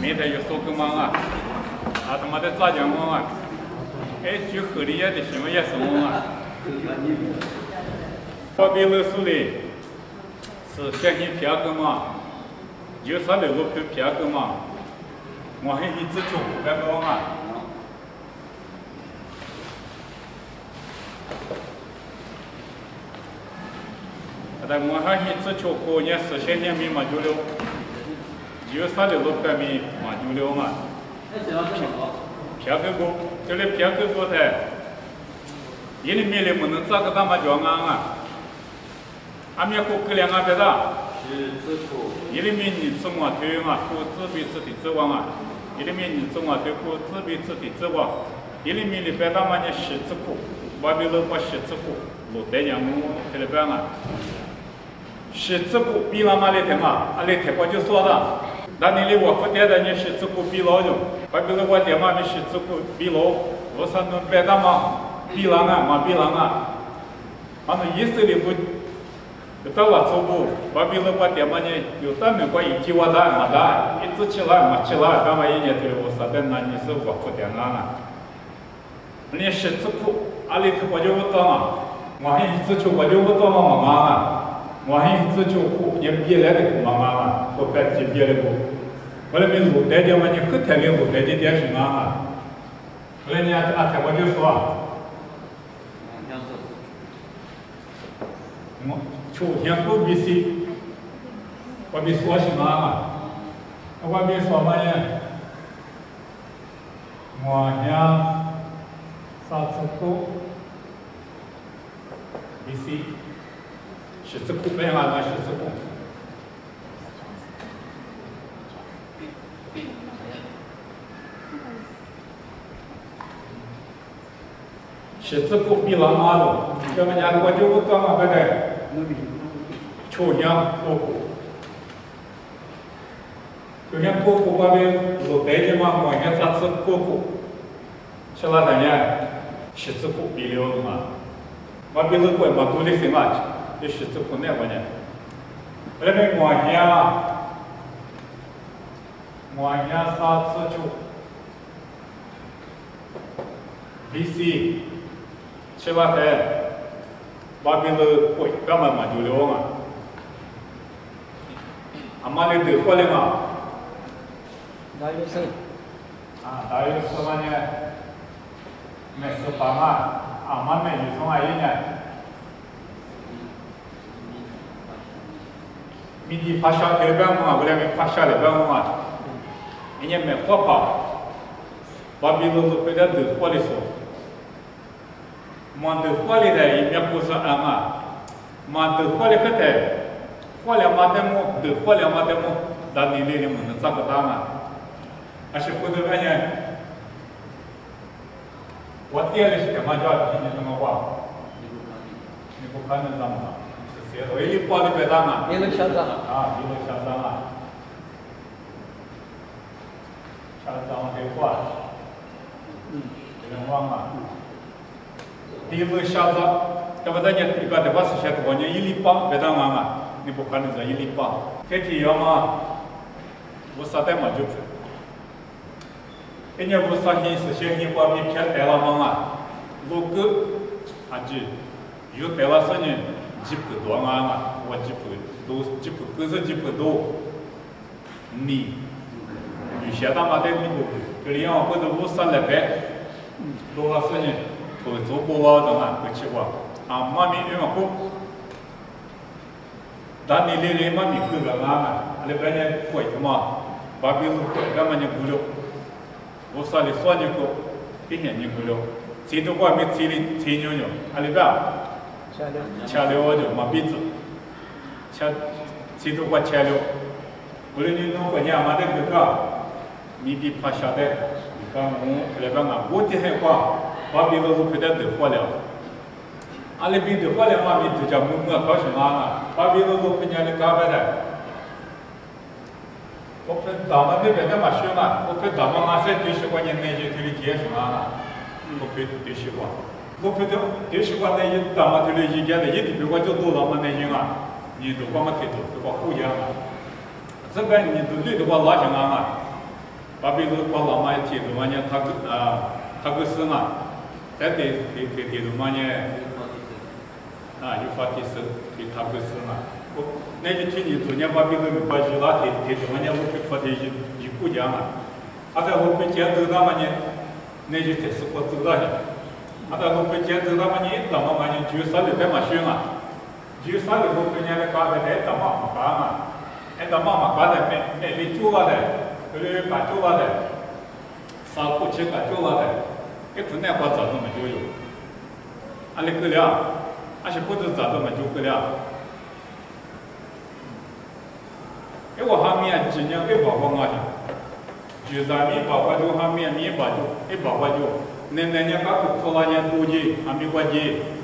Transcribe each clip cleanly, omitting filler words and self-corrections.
明天有收购忙啊，他妈的咋讲我啊？哎，就合理也的行为也是我啊。我比如说的是相信票根嘛，有啥流入去票根嘛，我还一直做不干我啊。但我还一直做过年是先前没嘛就了，有啥流入表面嘛就了嘛。票根过，这里票根过噻，一里面的不能咋个打嘛叫啊？俺们过个两个别的，一里面你自我推嘛，过自闭自体自往啊，一里面你自我推过自闭自体自往，一里面的别的嘛你十字过，外边路过十字过，路带娘我这里边啊。十字骨比那嘛的天嘛，阿里天我就说了，那你的我不带的你十字骨比老用，外边的我爹嘛的十字骨比老，我说侬别的嘛比啷个嘛比啷个，俺们意思的不，到我走步，外边的我爹嘛呢有的没过一句话的没的，一直起来没起来，干嘛一年头我说的那你是我不带啊，你十字骨阿里天我就不懂啊，我还一直去我就不懂嘛妈啊。我还一直就苦，也别来的苦妈妈嘛，我干几别的苦。后来没路带的嘛，你后台的路带的点是嘛？后来人家阿太我就说，我秋天过必须，我没说什么嘛？我没说嘛呢？我想啥子过必须。十字裤变啊，那十字裤。十字裤比老马路，这么讲我就不懂了，对不对？秋香过苦，秋香过苦那边路带的嘛，我看啥子过苦，吃了啥呢？十字裤比了嘛，我比如过嘛多的什么？这十字裤那个呢？后来没我家啥子就 BC 吃完饭，把别人贵干嘛嘛就了嘛，俺妈的得过来嘛。大约是大约是嘛呢？没18嘛，俺妈没有从阿姨呢。米地爬下来边嘛，过来没爬下来边嘛，人家没火跑，把别人都回来都火的说，忙都火的在一边不是俺嘛，忙都火的可在，火了嘛的么，都火了嘛的么，那你那里么能咋个打嘛？还是回头看见，我爹的是干嘛叫今天怎么话？你不可能这么打。我一包的别当啊，一路嚣张啊，一路嚣张啊，嚣张的话，不能忘啊。一路嚣张，要不然你一个的话是些多年一里八别当忘啊，你不可能是一里八。天气要嘛，我啥代嘛就走。人家不啥形式些你把你骗带了嘛啊，如果啊就有带了10年。几百多啊！我几百多，几百90几百多，你有些他妈的你不会，这里让或者50来百，多了10年，投资过了的嘛，不奇怪。啊，妈咪因为不，但你来来妈咪去个嘛，那边人贵的嘛，把别人贵，干嘛你不了？我说的说你个，今年你不了，最多我没吹的吹牛牛，那边。吃了就没鼻子，吃都我吃了，后来你弄过年嘛的这个，米比爬下来，你看我那边啊，我的还话，把别人都快点都火了，俺那边都火了嘛，米都叫我高兴啊，把别人都快点的搞白的，我看大妈那边的嘛凶啊，我看大妈俺在对西瓜人那些对的接什么啊，我看对西瓜。我觉得对西瓜那些大嘛头的意见的，一定比我就多了嘛那些啊，你都光嘛推多，都光后样啊。这边你都累的话拉起来啊，巴比伦把老妈铁路嘛呢，他个是嘛，在铁路嘛呢，有法的是给他个是嘛，那就听你昨天巴比伦没关系啦，铁路嘛呢，我被发的一股讲嘛，在我被捡走那么呢，那就才是我走到的，在我被捡走那么呢，那么嘛呢，就啥里在嘛选嘛，就啥里我被人家搞的在大嘛搞嘛，大嘛搞的没做了的。그래 가져가대 사고 제 가져가대 그 분야 과자도 맞죠 아니 그래야 아시 보도 자도 맞죠 그래야 이거 하면 진짜 그 바보가지 주자미 바보도 하면 미 바보 이 바보죠 내내냐 각 소라냐 도지 아미과지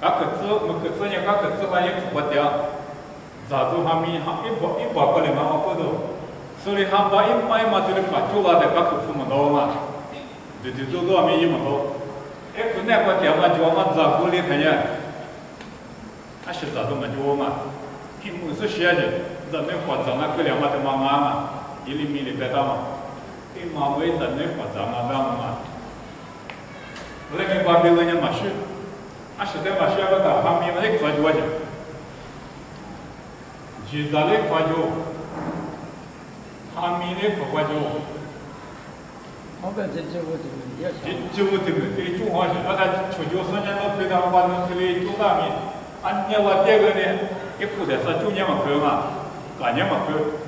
각 그서냐 각 그서라냐 그거야 자도 하면 이 바보를 막거든所以他把一嘛这个把做了的把口服么多嘛，都多没一么多，不那个点嘛就嘛咋过来看呀，是咋都么多嘛，他们是写的，咱们发展那个两嘛的嘛嘛，一厘米的别大嘛，他嘛为咱们发展嘛大嘛，我那个巴比伦人嘛是，是在嘛是那个他们那个发做的，就咱那发做。하민의 거과죠. 어가 저거도 저거도 중화시 아다 초조선nhân 회담 받는 그의 조담이 안냐와 때문에 예쁘대서 중요한 그가 가냐마 그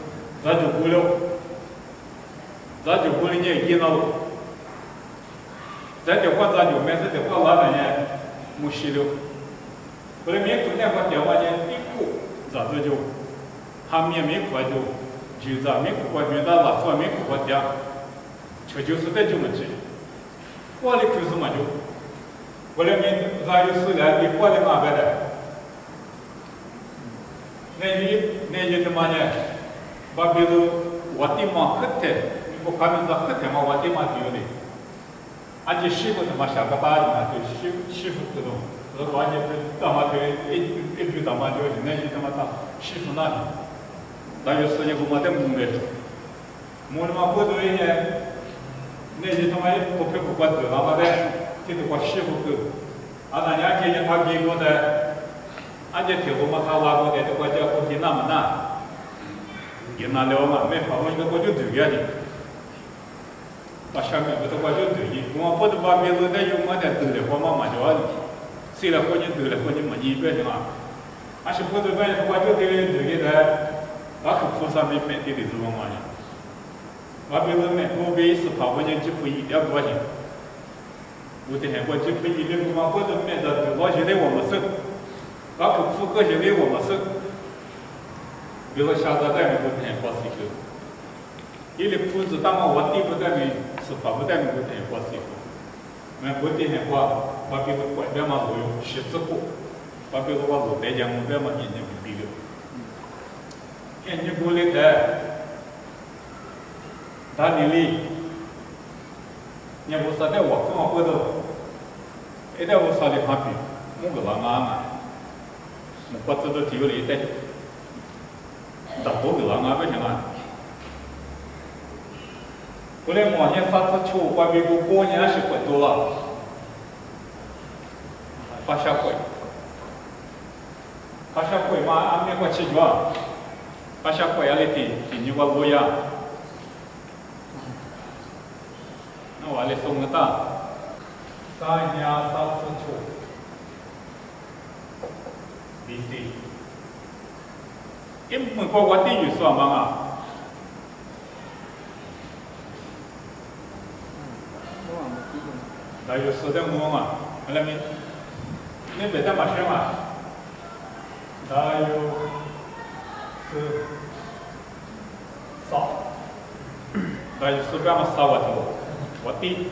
자주 불려 이나오 자주 화자주 매서 대 화라냐 무시려 그러면 그냥 대화냐 있고 자주죠 하민의 거과죠 就咱们国家的拉咱们国家，这就是在这么子，过来就是么就，过来你咱有事了，你过来哪边的？那他妈呢？把比如我的妈黑的，你不看那黑的嘛，我的妈丢的，俺这媳妇他妈下个大的嘛，就媳妇这种，这个俺这大妈就一句大妈就是，那他妈他媳妇那里。 但是人家不嘛得蒙的，蒙的嘛不对呢，那些他妈不配不管得了嘛的，这都管媳妇够，那人家今年他给我的，俺这铁路嘛他拉过的，这国家不比那么难，也难了嘛，没法，我这个就对呀的，把下面这个就对的，我不是把别人的用我的对的，我嘛就完了，谁来和你对了和你没一边的嘛，俺是不对吧？我就对的。 那可菩萨没的是什么玩意？我比如我为是跑过去就不一点关系，我的韩国就不一点嘛，或者买的多些的我们是，那可符合些的我们是，比如下载代名不太合适个，因为铺子当我地不代名是跑不代名不太合适个，那我的韩国，我比如外边嘛都有十字货，我比如我路在讲我边嘛人家不比了。 你过来的，他那里，你不说的我跟我过头，一旦我说的旁边，我个老妈嘛，我不知道丢了一袋，大多个老妈不行啊。后来往年发出去，外面过年是过多了，发下鬼嘛，俺们过去着。 把下过来的你我不要，那我来送个大，3年30秋，BC， 因为我地域算嘛啊，那有10点5嘛，那边那边在嘛学嘛，那有。 是少，那是干嘛少我头？我地，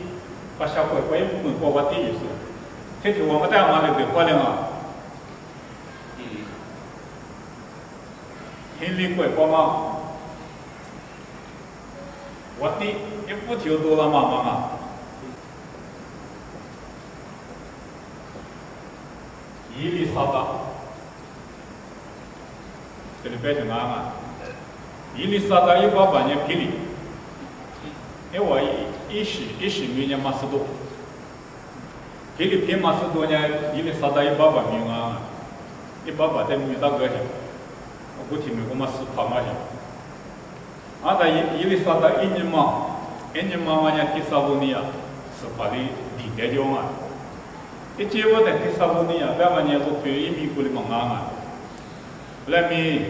把小鬼我也不过我地意思。这天我们带嘛的得过来嘛，天里鬼过嘛，我地也不就多了嘛嘛。一里少大。 这里别是俺嘛，一里撒到180年平里，因为一时米呢马斯多，菲律宾马斯多呢，伊哩啥的一爸爸米啊，一爸爸在米大个些，我听美国马斯帕马些，啊，但伊哩啥的一年嘛呢，第三五年啊，是把的地带叫啊，一结果在第三五年啊，两万年都对一米过的忙啊，来米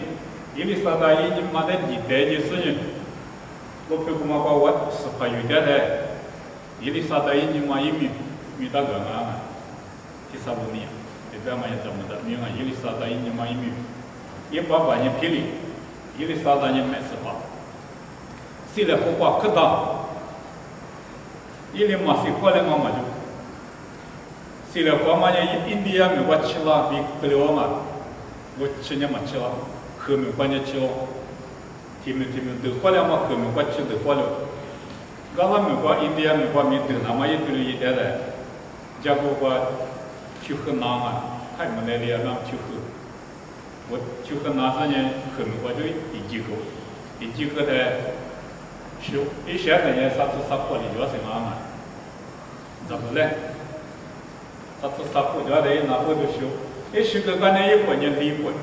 伊哩啥的一年嘛在地带的事情。我譬如讲我是怕有点的，伊哩啥的一年嘛一米大个啊，第三五年，这边嘛也这么的，米啊伊哩啥的一年嘛一米，一八八年霹雳，伊哩啥的年没事吧？现在火花可大，伊哩嘛是过来嘛就，现在火嘛呢，印度呀美国去了比不了嘛，我去年嘛去了，后面关键去了。ทีมตัวคนละมาคือมันก็ชื่อตัวคนละก็ว่ามันก็อินเดียมันก็มีตัวน้ำมันยิ่งตัวยิ่งเด็ดเลยจากว่าชื่อคนน้ำอ่ะใครมันเรียกน้ำชื่อคนว่าชื่อคนน้ำส่วนใหญ่คือมันก็จะอีจีก็ได้ชื่ออีเสียเนี่ยสัตว์สับคนที่จะสิ่งน้ำอ่ะจำเลยสัตว์สับคนจะได้น้ำก็จะชื่ออีชื่อก็เนี่ยอีคนเนี่ยลีคน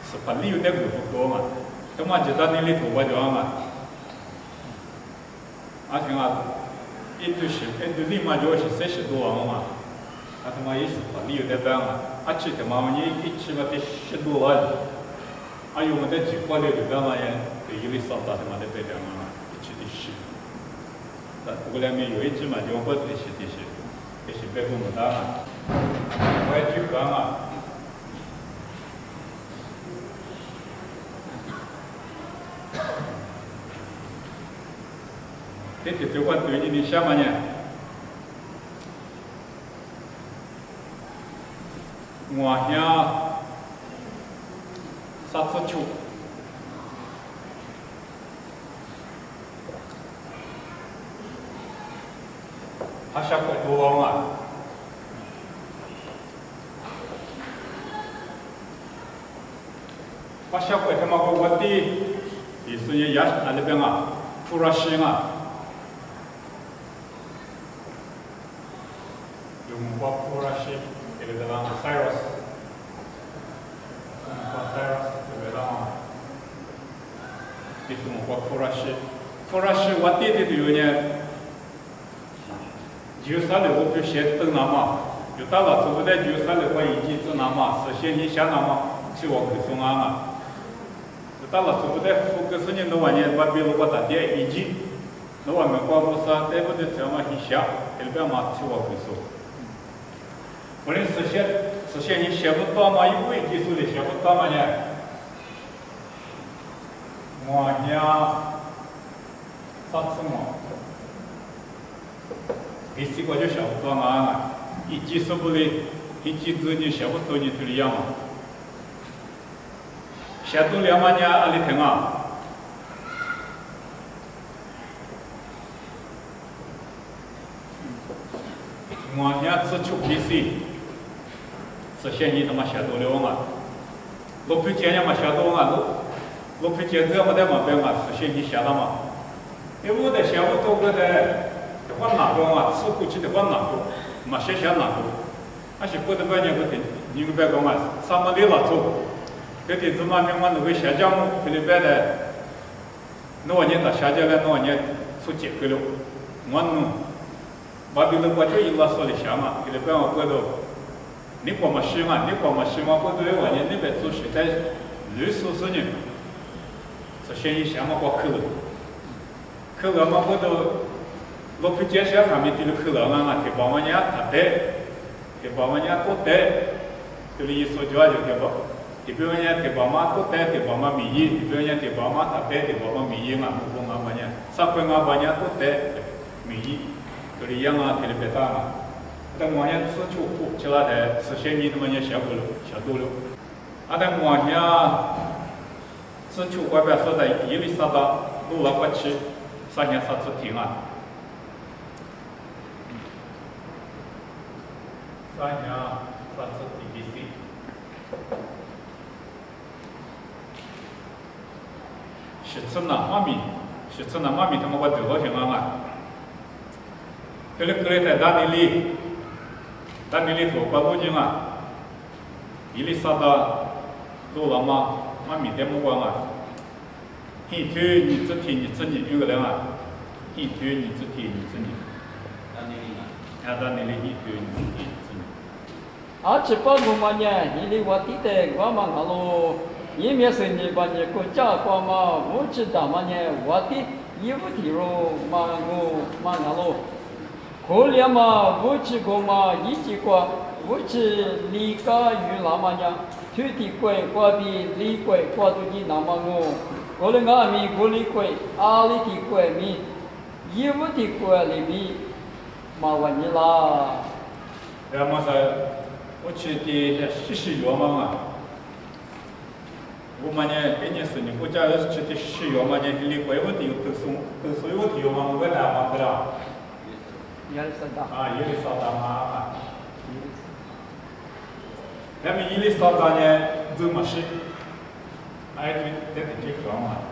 สุพรรณลีอยู่ในกลุ่มตัวมัน他妈就到那里头我就嘛，而且啊，印度里嘛就是40多万嘛，他妈也是把理由在办嘛，去他妈你一去嘛得10多万，有么得几块的就干嘛呀？对，有的少大他妈的白干嘛，一去得10，不过两边有一句嘛，就我这些，也是白不么大嘛，我也去干嘛。这对我对你的什么呢？我想啥子球？他想过多嘛？我想过他妈个我的，意思也那边啊，普拉西啊。我普拉西，这个叫 Cyrus， 这个叫，这是我普拉西我弟弟有呢，93年我就写登那嘛，就到了差不多93年我已经知那嘛，是先下那嘛，去我去送啊嘛，就到了差不多复个10年多万年，我比如我大爹已经，那我们广州啥，对不对？这么一下，这边嘛去我去送。我们实现你写不到嘛，一部技术的写不到嘛呢？我想啥子嘛？第四个就写不到嘛，一技术不的，一技术你写不到你这里样嘛？写到了嘛呢？阿里听啊？我想自出必须。实现你他妈写多了嘛？我不见人嘛写多嘛，我不见这么的嘛别嘛，实现你写了嘛？因为我在写我做个的换哪个嘛，吃过去的换哪个，嘛写哪个，还是不得半年不停，你个别个嘛，什么的了做，这点子嘛，明嘛那个写项目，这里边的，那我年到写下来，那我年出结果了，我弄，把别人我就一拉说的写嘛，这里边我觉得。你光嘛希望不对我呢？那边做实在绿色事情，是先一想嘛过去了嘛不都，我不接下他们这个去了嘛，提把我伢他带，提把我伢多带，这里一说就提把，提把我伢提把嘛多带，提把嘛米衣，提把伢提把嘛他带，提把嘛米衣嘛，不讲我伢，啥块我把伢多带米衣，这里样啊，提里别打嘛。但我想吃出苦，起来的实现你他妈也写不了，写多了。但我想吃出外边说的伊丽莎白路了过去，啥想啥子停啊？啥想啥子 BBC？ 是吃哪方面？是这那妈咪他们我得好些嘛，这里在丹尼里头把路径啊，伊里萨达多了嘛，妈咪点么光啊，一推你这天你这你有个人啊，一推你这天你这你，丹尼里一推你这天你这你。这帮我们呢，伊里我弟弟我们那路，伊面是你把你国家国嘛，我知道嘛呢，我弟伊不提路嘛我嘛那路，后来嘛我去过嘛，一去过，我去离家与那么呢，土地贵，我比离贵，我都比那么我来俺们我离贵，阿里地贵米，伊不提贵里米，嘛问你啦。然后是。我去的西药嘛，我们呢，今年是呢，我家去的西药嘛呢，离怪我的有都送我的药嘛，我给他嘛去了。亚历山大。亚历山大嘛。那么亚历山大呢，做么事？哎，就这个嘛，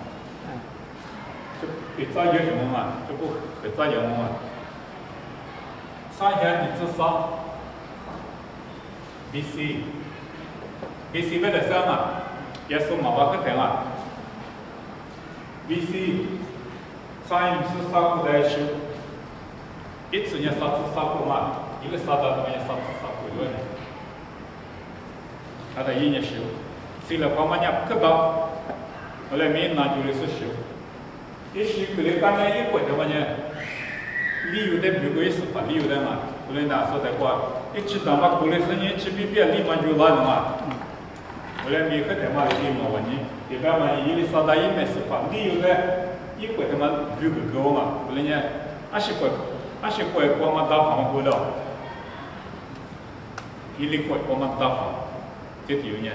就别找有什么嘛，就不别找有嘛。上天你至少。BC 为了什么？也是马巴克城啊。BC 上一次杀过来修，一次呢杀过嘛，一个杀到那边杀过了。他的一年修，修了他们家不到，后来没拿就来是修，一修过来刚才一过他们呢，旅游的别个也是把旅游的嘛，后来拿说的话。一知道嘛，过来生意去比别立马就来了嘛。后来没和他妈的地嘛问你，这边嘛伊里萨达也没事吧？旅游的，一过他妈旅个狗嘛，后来呢，俺是过我们打旁过了，伊里过我们打旁，这有呢，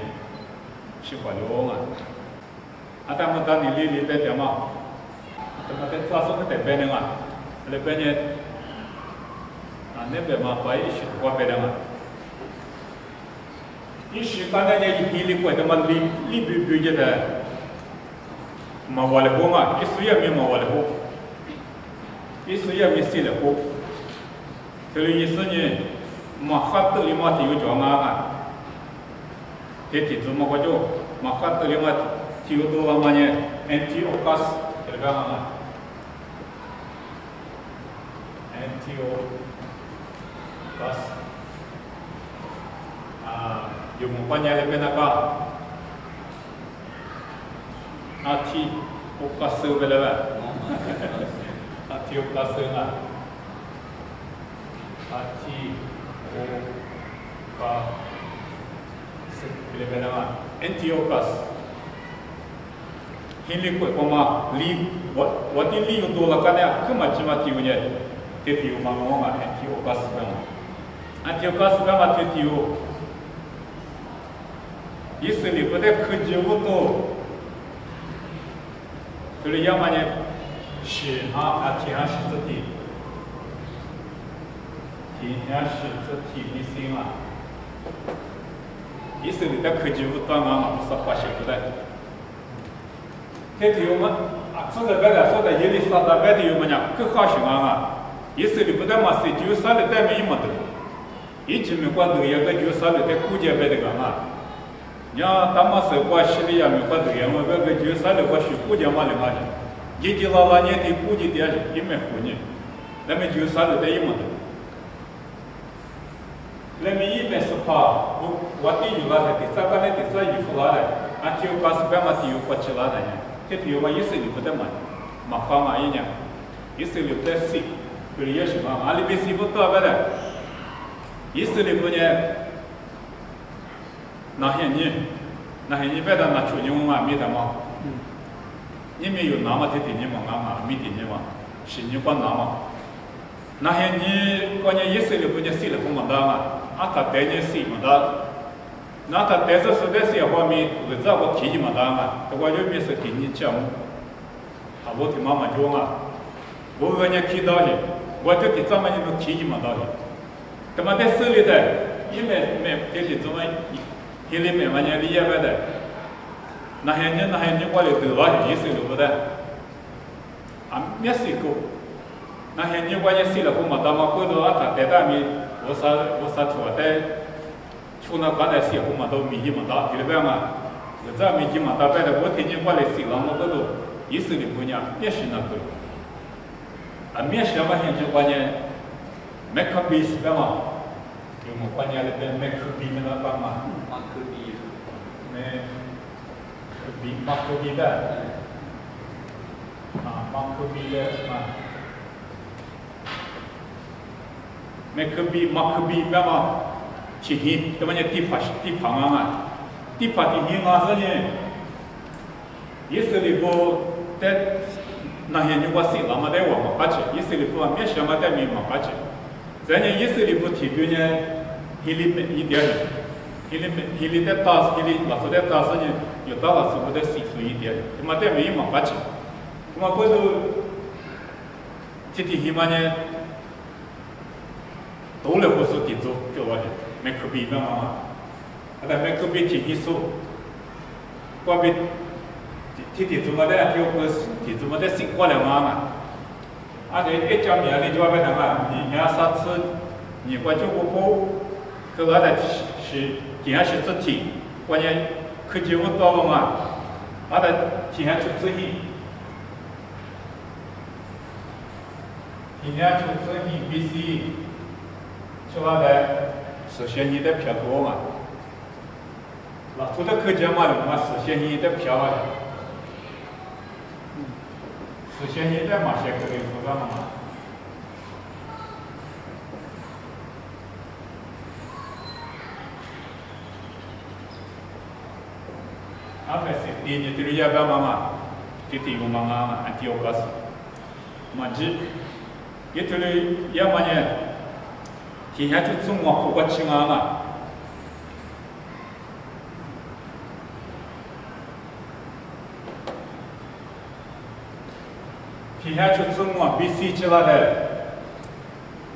是过了嘛。他们当年里在点嘛，他们在抓住在边的嘛，那边呢。那边嘛，把一些花别的嘛，一些刚才呢，一里过他妈里边觉得，嘛我来过嘛，一岁也没嘛我来过，一岁也没谁来过，这里意思呢，嘛哈德里嘛提有装啊，这提出嘛我就嘛哈德里嘛提有多了嘛呢，Antiochus 这个嘛 Antiochus yung umpanya lebih nak Antiochus bela Antiochus lah lebih nama Antiochus hindi ko pama li wati li yung dola kanya kumachimati unya tetiyo mga Antiochus ba tetiyo Если бы это живото, то я мне бисима. Если это живото, она сапашит туда. Это юма, отсюда беда, сюда еле сада беда юманя, как хашима. Если бы это массы дюсали, то мы имеем. И чем квадры я дюсали, то кудя беда гама. Я там масса квашили я мы квадры, мы бега дюсали кваши кудя мали мали. Дети лала нет и кудит я имя хуни. Да мы дюсали, то имеем. Леми имя супа, вот и юла, ты саканы ты сай юфлара, а ты указ прямо ты упачилада. Это юма если не потому, махама иня, если не плеси, приезжай мама, али без его то беда. Если не будет那些你别的那出你嘛没得嘛，你没有那么的你嘛嘛没的你嘛，是你管那嘛，那些你关键意思了不你死了不嘛的嘛，啊他带你死嘛的，那他带着是的是方面，为啥我提你嘛的嘛，我就没是提你讲，啊我的妈妈讲啊，我跟人提到的，我就提咱们你都提你嘛的，他妈在手里的，因为提怎么。Hili memangnya dia beda. Nahnya wali tua, jadi selu beda. 灭死过，那现在关键死了后嘛，他们过头啊，他在那边我啥错的，出那刚才死后嘛都没什么大，对不对嘛？有这没什么大，但是我听见过来死了，我过头意思的姑娘灭死那个，啊灭死嘛现在关键没可比死的嘛。有么关键的没可比的那帮嘛，没可比的，啊，没可比的嘛，没可比的嘛，体现，这么些地方啊，地方体现啊，是呢，意思里不在那些人我谁那么在我们发起，意思里不没什么在没嘛发起。咱呢意思里不提出呢，伊里一点儿，伊里在打，伊里老师在打时呢，有打老师不在细数一点，他妈在没嘛发起，他妈过头，提起嘛呢，多了不是地主，叫我的，没可比的嘛，但没可比提起数，我比提主嘛在，就不提主嘛在习惯了嘛。啊，这一讲名的就要被什么？你要上次你关注过，可我的是底下是字体，关键科技我到了嘛，啊的底下出字音，底下出字音必须是吧的，实现你的票多嘛，那除了科技嘛，我实现你的票啊。是现在嘛，些可以做到嘛？啊，没事，你这里要干嘛？这地方嘛，安提奥克斯，嘛只，这里要么呢，天下就中国不过去嘛。天下就中国必须起来的，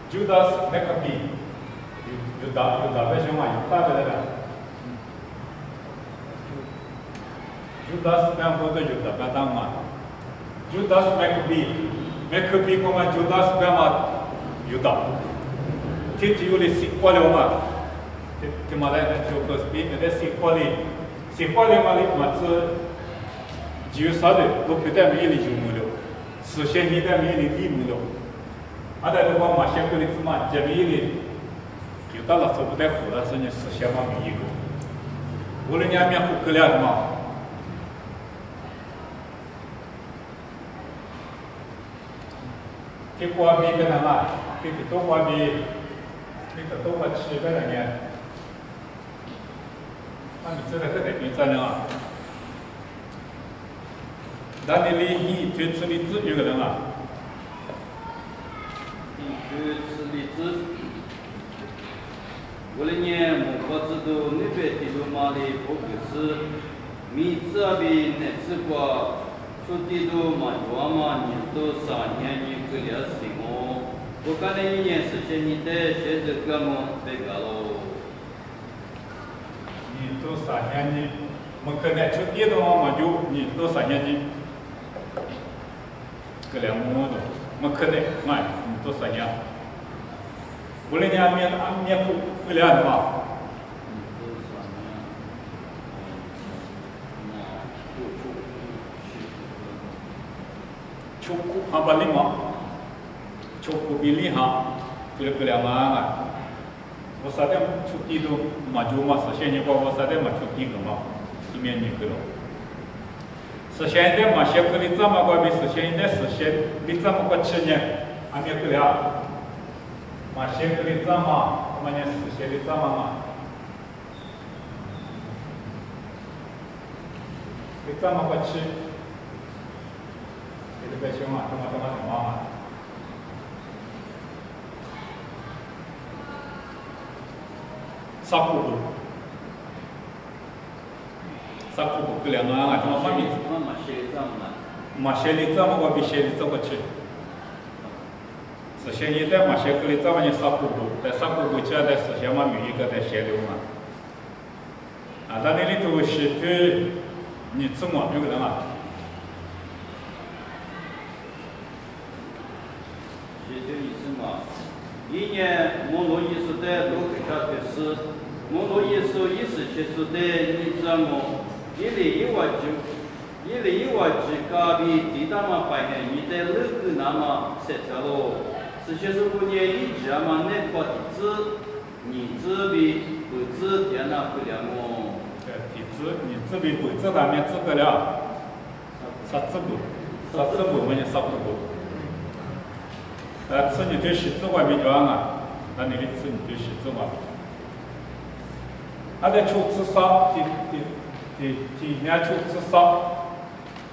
就到那个比，有大为什么有大的那个，就到是那么多有大个当嘛，就到是那个比我们就到是那么有大，天气有的习惯了嘛，天嘛来就个比那个习惯了嘛是，就啥的，我觉得没有就没了。实现你的没有义务了，啊，但是我马上过来怎么这边的，有到了做不得活了，是你实现嘛没有个，我人家面不够了嘛，这瓜比个什么？这个多瓜比，这个多瓜吃个人家，那你知道这个比咋样啊？那你里推出的字有个人啊？推出的字，我的呢，我知道那边的罗马的不是，米这边那是个，出的都嘛，罗马人都3年一个了什么？我看那一年是现你的现在干么这个喽？你都3年的，我可能出的都嘛就你都3年的。个两模的，我可能买你做3样，我人家面不了的嘛。cukup apa 5 cukup pilih pilih mana wasada cuti tu maju masa sehingga wasada maju cuti kemau ini ni kalau sehingga masih kerja mahu habis sehingga kerja mahu kerjanya ambil kerja masih kerja mahu mana kerja mahu kerja mahu kerja itu biasanya teman-teman semua sapu kelihatan macam apa ni? Masih lita mau habis lita kecil. Sehingga masih kelihatan macam sapu baca ada sesiapa milik ada sesiapa. Ada ni tu situ ni semua juga lah. 解决你什么？一年摩罗耶稣的罗克卡特斯，摩罗耶稣也是切苏的你怎么？一里一瓦吉嘎比地大嘛白天你的乐子那么塞条路，是些是不年一直嘛那块地子，你这比不知点那不了么？地子你这边不知道面这个了，啥子不？么也啥不不？吃你对十字外面叫啊，那你的吃你对十字外面。他在出吃烧，体验出吃烧。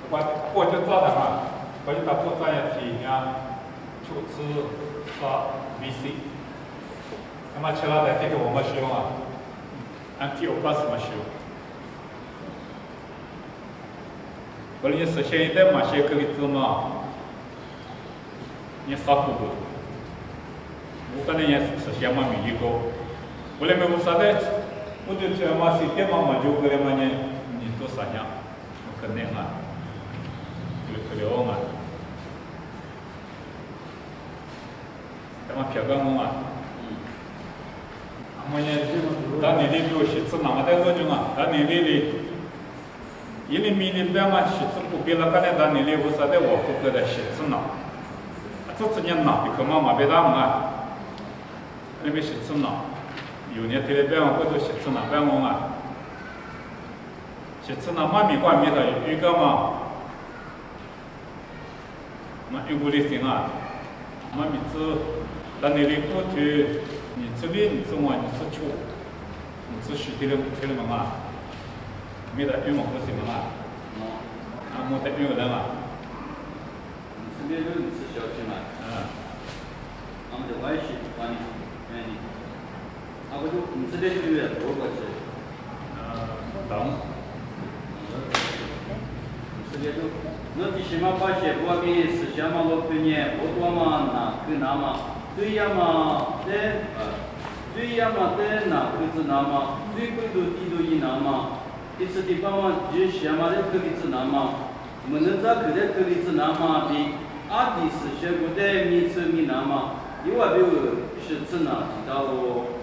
我就知道哈，我就打不这样体验出吃烧 VC。那么其他的这个我们使用啊，按第5巴什么使用？我们实现一代嘛些个例子嘛，你啥不多？我可能也实现嘛没一个，我们没有啥的，我就这嘛是点嘛就个了嘛你多啥样，我可能啊。可了嘛，咱们漂亮嘛，我们当年的比如写字那么的那种啊，当年的因为明年边嘛写字不变了，可能当年的我啥的我不给他写字呢，这次年呢，你看嘛别当嘛，那边写字呢，有年天的边我都写字呢，边我嘛，写字呢嘛没关没的有一个嘛。嘛，有个的行啊，嘛，每次当你的过去，你这里你怎么你出去，你是实体的去了嘛？没得用不行嘛？啊，没得用的嘛？这边有你是小区嘛？我们的外系管理，啊，不就你这边就有多过去？等。这边就。那第什么发现？我比是什么老半年，我多嘛那跟那么，对呀嘛的，那个子那么，最贵都地都一那么，第四地方嘛就什么的个例子那么，我们能咋个的个例子那么比阿迪是学过的名词名那么，有啊比如是指哪知道不？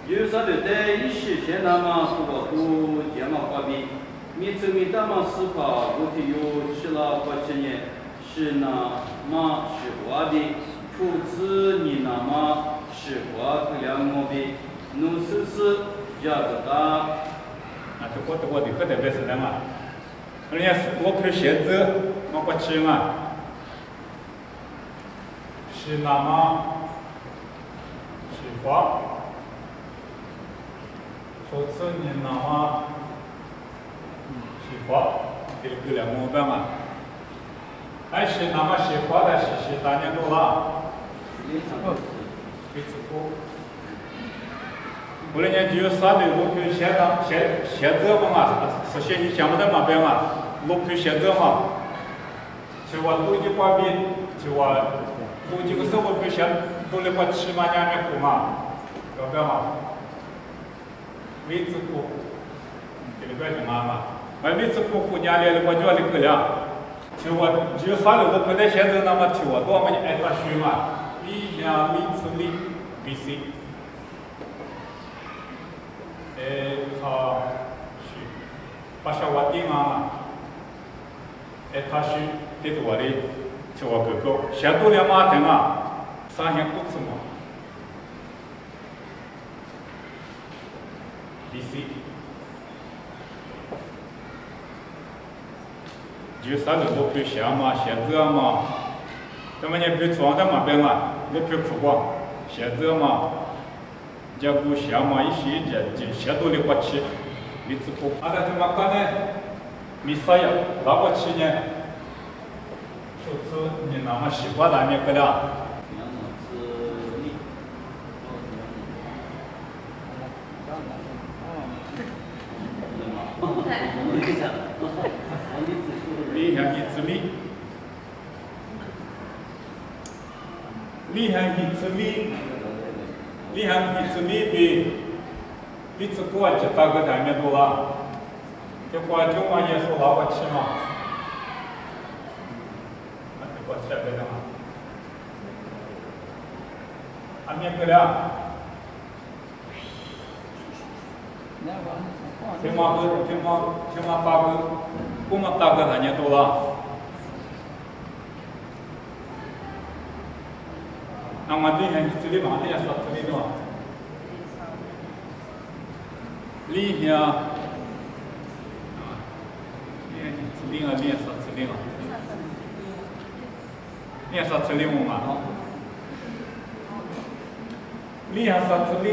有啥的在一时间那么多都这么话比。名字名大嘛思考，我提有吃了过几年，是那么是话的，出自你那么是话个两毛的，弄事这个大。啊，我的可特别是的嘛，人家我看写字，我不吃嘛，是那么是话，出自你那么。喜欢，这个两毛半嘛，还是那么喜欢的是大年多了，没吃过。我那年就啥的，我就写字嘛，是写你想不到嘛边嘛，我就写字嘛，就我多几块币，就我多几个生活费写，多了块起码2块嘛，要不要嘛？没吃过，这个怪什么嘛？我每次过年来了，我叫你过了，就我就啥了，我不得现在那么提我多么爱他学嘛，1、2、3、4、BC，他学，把小娃定嘛，他学，这是我的，就我哥哥，写多了嘛听啊，3天不吃嘛，BC。就啥子我可以写嘛，写字嘛，那么你可以装在嘛边嘛，你可以曝光，写字嘛，结果写嘛一写就写多了过去，你只不，啊那怎么干呢？没啥呀，那过去呢，就是你那么习惯了，你个了。厉害一次力，厉害一次力，厉害一次力比次过去大个台面多了，就过就嘛也说老过去嘛，那就过去了对吗？ 我还没过了。天马八个，我们大哥3年多了。那么这些这里嘛，这些说这里的嘛，里边啊，这里啊，里说这里嘛，里说这里嘛，里说这里。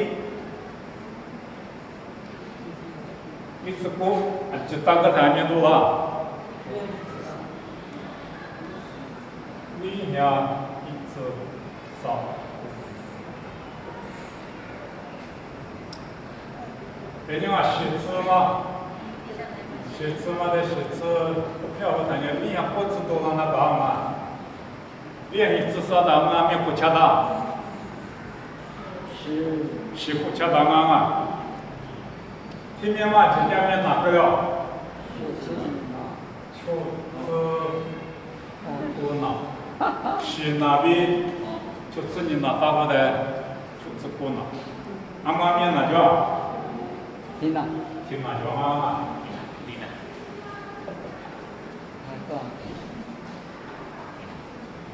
你吃过，就大哥3年多了。里面一次少。北京话10次嘛，10次嘛得10次，票不谈的，里面不知多让他打嘛，练一次少打嘛，没不恰当。是不恰当嘛。前面嘛，前面哪个了？我拿，是那边就是你拿大货的，就是过拿。俺妈面哪叫？听哪？听哪叫嘛？听哪？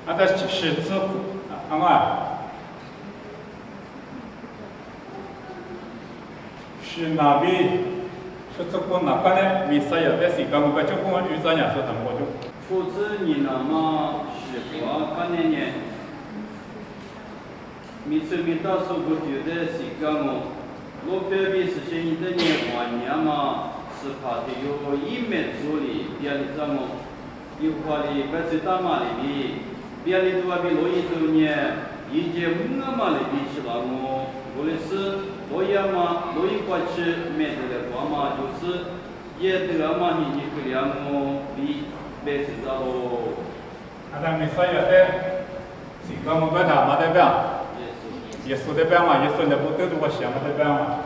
啊，这是吃，俺妈。是那边，是这个哪个呢？米色有的是刚刚就跟我遇上人说怎么就？父子你那么是话看年年，米色米大数不觉得是刚我，我表面是现一的年华年嘛，是怕的有一面处理，别的怎么？有话的不是大马里比，别的都话比罗伊多年，一节五个马里比起来我，我的是。罗伊嘛，罗伊过去面对的话嘛，就是也得嘛，你不了我比没知道喽。那没啥要的，是刚我跟他嘛代表，耶稣代表嘛，耶稣那不都是我想的代表嘛。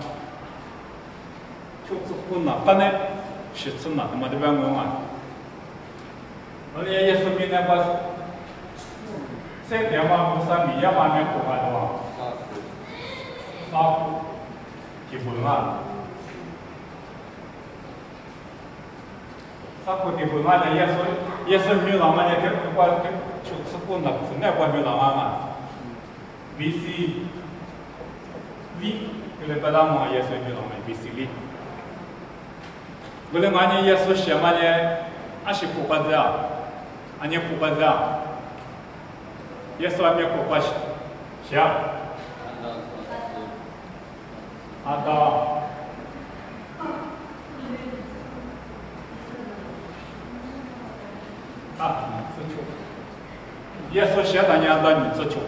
就是不哪个呢？是指哪个嘛代表我嘛？而且耶稣比那个，这点嘛不是米呀嘛没不法的嘛。杀。基本嘛，他不基本嘛的也是没老嘛的，就吃过那是那关没老嘛，比起里，就是不当嘛也是没老嘛，比起里，不然俺也是写嘛的，俺是不管这样，俺也不管这样，也是俺没不管写。阿道，你自求。耶稣写的年的你自求。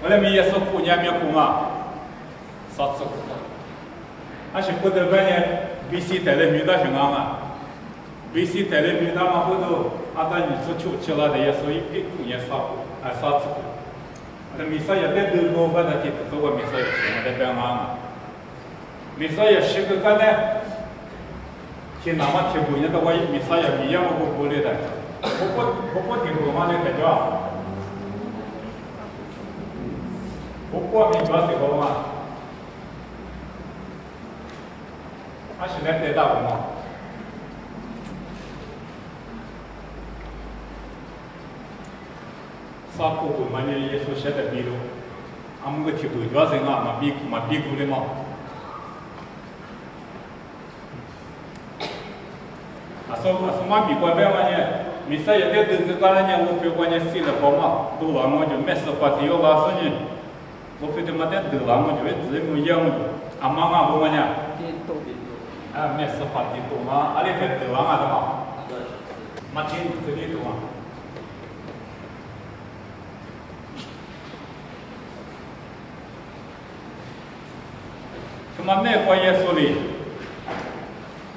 我那边耶稣苦年没苦嘛，啥子苦？俺是不得半年必须带来遇到什么嘛？必须带来遇到嘛，后头阿道你自求起来的耶稣一苦年啥苦？啥子苦？那米萨也在德国把那地都我米萨也是我在边嘛，米萨也是个干的，听那么听不见的我米萨也一样我过来的，我听不嘛的在叫，我过米叫谁好嘛？俺现在在大陆嘛。啥苦苦嘛？你耶稣写的比如，俺们个提不主要是啊，嘛比苦的嘛。说嘛比过来嘛呢？没啥也得等个干了呢，我别管你死了好嘛，都完我就没事把这要拉死呢。我非得嘛得得完我就自己没养就，俺妈妈不嘛呢？没事把地多嘛，阿里得得完嘛的嘛，嘛听这里多嘛。嘛那个耶稣哩，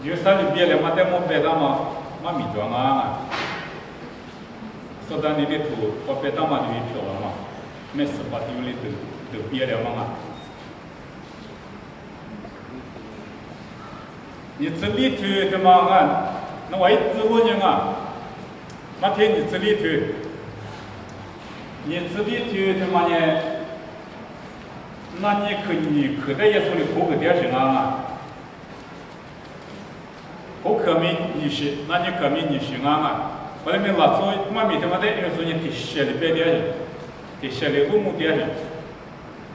有啥里别了嘛？在我别当嘛，嘛米装啊，说到你的土，我别当嘛就一票了嘛，没事把地里都别了嘛。你这里头的嘛啊，那我一直问你啊，那天你这里头，你自己就他妈呢，那你可在耶稣的口个点上啊，口可没你是，那你可没你是啊。后来没拉走，妈咪他妈的耶稣呢，提写的别点，提写的路目点上，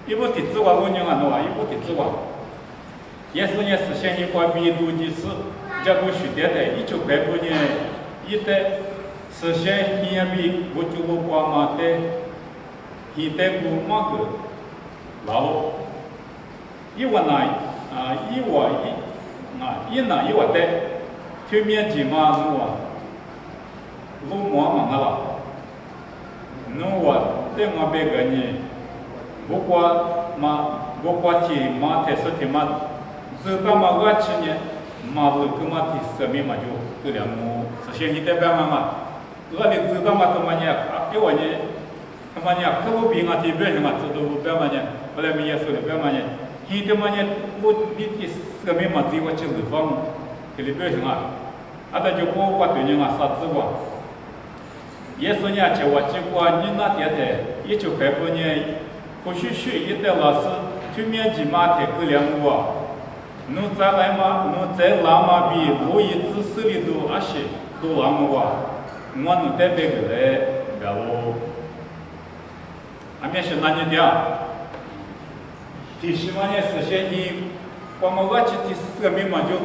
一部提字话我娘啊弄啊，一部提字话。耶稣呢实现一块弥度的事，结果学点的，1985年一代实现一比我就我爸妈的，一代不嘛个老，一万那一万的，对面几嘛弄啊，路嘛嘛了，弄啊对嘛别个呢，不过提嘛特色提嘛。这他妈个去年，马路他妈的生命嘛就不了么，实现一代表嘛，我的这他妈他妈呢，给我呢，他妈呢，可不比俺这边嘛，这都不表嘛呢，后来没也说的表嘛呢，他他妈呢，我你的生命嘛，只有去日方，这里边什么，他就不把对人啊杀死过，也说呢，叫我结果你那点的，1985年，或许学一代老师对面几马太不了我。侬再来嘛，侬再拉嘛比我一直手里头那些都拉么哇，我侬代表个来别喽。俺们是哪里的啊？第十万年实现你，我们过去第4个名嘛就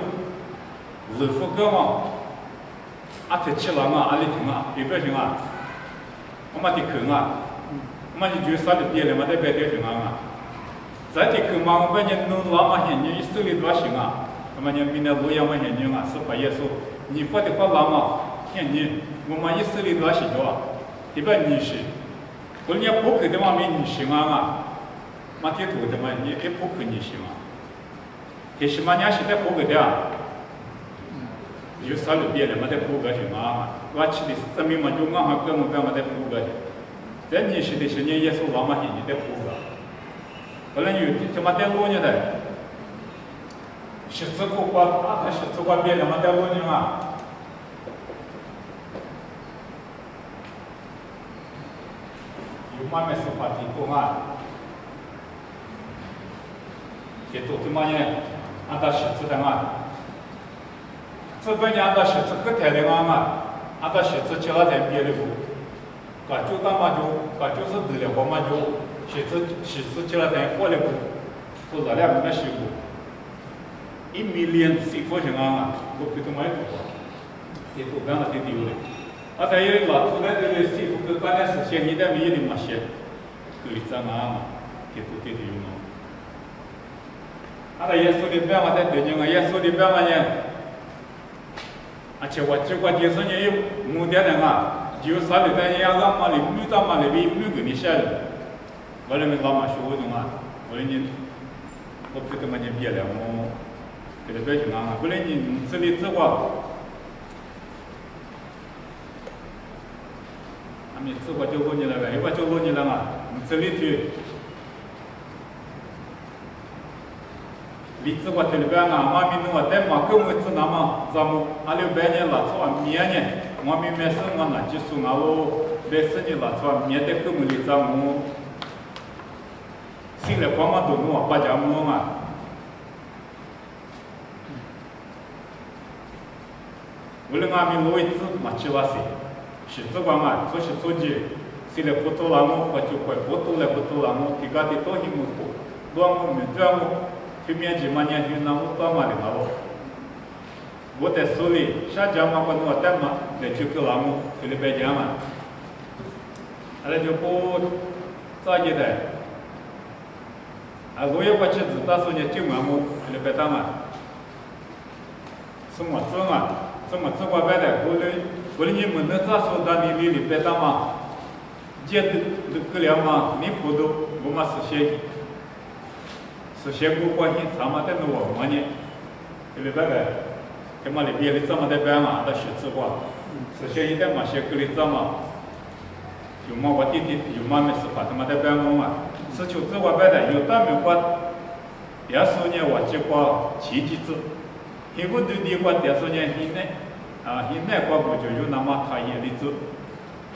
日复个嘛，阿特起了嘛，阿里听啊，有表情啊，我们的口啊，我们就啥的别了嘛，代表点什么啊？在这个嘛，我们人弄老嘛些，你手里多行啊？我们人民的路样嘛些人啊，是把耶稣，你发的话老嘛，现你我们一手里多行着，一般你是，或者你不可的嘛没你行啊，嘛这多的嘛你也不可你行啊，这是嘛人现在不可的啊，有啥路别的嘛得不可行啊，我去的生命嘛就俺还跟我干嘛得不可的，在你是的是你耶稣老嘛些你得不可。后来有他妈带路呢的，十字过关，他十字关别他妈带路呢嘛。有嘛没事话题多啊？这都他妈呢，按照十字的嘛。这边呢按照十字可抬的嘛，按照十字起了抬别的路，把就当嘛就把就是得了嘛就。写字起来在过来不，说热量没洗过，1 million 是多少啊？我觉得蛮多，这不干了这丢了。啊，在有老出来这个师傅跟刚才是现在没有的嘛些，可以怎啊？这不这丢了。啊，耶稣的表嘛在对人啊，耶稣的表嘛呢，而且我这个就是呢有目的的啊，就啥的在亚当嘛里、女当嘛里边没给你写的。我那边老妈说我种啊，我那年我不怎么年别了，我给他表情啊，我那年这里这个，俺们这个就多年了呗，一把就多年了嘛，这里去，离这个这里边啊，妈咪弄个带嘛，跟我这那么，咱们200年了，做面呢，妈咪没生我那技术啊，我20年了，做面的跟我里咱们。现在光嘛都弄把家摸嘛，为了俺们位置嘛去哇塞，是这个嘛，做是做的，现在不多了么，我就快不多了，这个的多一么多，多么没多么，对面几嘛年就那么多嘛的嘛咯，我在手里下家嘛我弄带嘛，来就给俺们给你摆家嘛，那就不咋的的。啊，我也不去知道说呢，就我们那边当嘛，什么做嘛，什么做过来的，我的你们能咋说到你里边当嘛，接的个了嘛，你不都我们实现过关系，咱们在弄我们呢，里边的，他妈里边的这么的边嘛，那是做过，实现一点嘛，些个里这么，有嘛我弟弟有嘛没事把他妈的边嘛。是求这个白的，有大没关，也说呢，我这个奇迹子，因为对的话，也说呢，现在啊，现在国不就有那么他也的子，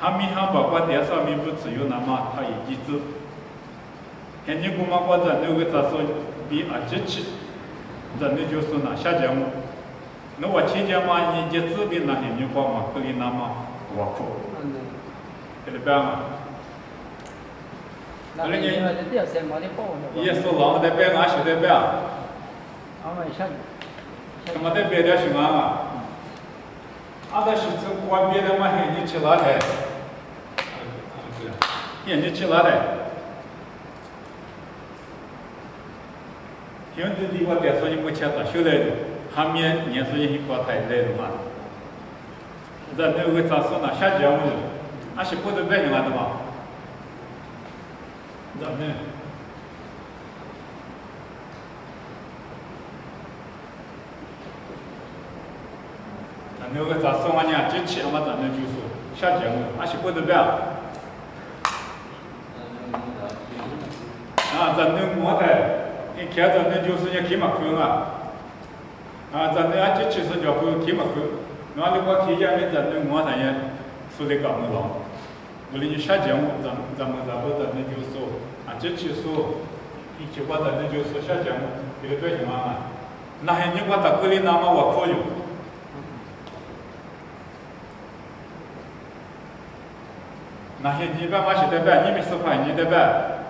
哈密哈包括电上面不只有那么他一机制，现你姑妈我在那个咋说比啊机器，在那就说那下节目，那我听见嘛一节子比那些你光嘛可以那么我苦，这里边嘛。那你因为这些没得包的。也说老么的边啊，学的边。俺们上。什么的别的什么啊？俺这是从关别的嘛，你去哪台？你去哪台？现在离我来说，你目前到修来的，还没年数也不太来的嘛。咱那个咋说呢？下节目的，俺是不得别人的嘛。咱们。那个咋说嘛呢？机器嘛，咱那就是下节目，俺是不得别。啊，咱那摸的，你看咱那就是也开嘛空啊。啊，咱那俺机器是叫不开嘛空，那你我提前没咱那摸咱也说的搞不了。我哩你下节目，咱们那就是说，啊，机器说，一起我咱那就是下节目，这个对什么啊？那还你我在这里那么我可以。那些你爸妈是得办，你们是块你得办，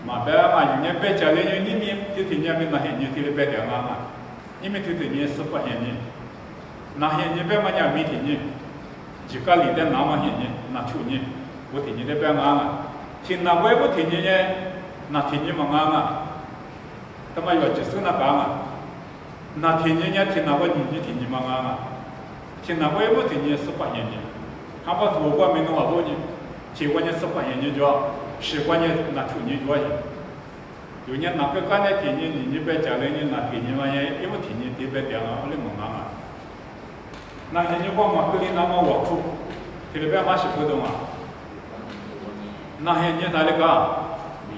嘛办嘛，你别家里人你们就听你们那些你听的别点嘛，你们听的你是块你，那些你别嘛你没听你，几个里的那么些你，那出你，我听你的别嘛，听那我也不听你呢，那听你嘛嘛，他妈要就是那干嘛，那听你呢听那我你听你嘛嘛，听那我也不听你是块你，他把土瓜没弄好多呢。听过你10块钱你就10块钱拿出你做去，有人哪个干的听你别家里人拿听你嘛也因为听你特别点啊，我哩没嘛。那些你光嘛给你那么我苦，这里边嘛是不懂啊。那些你咋的个？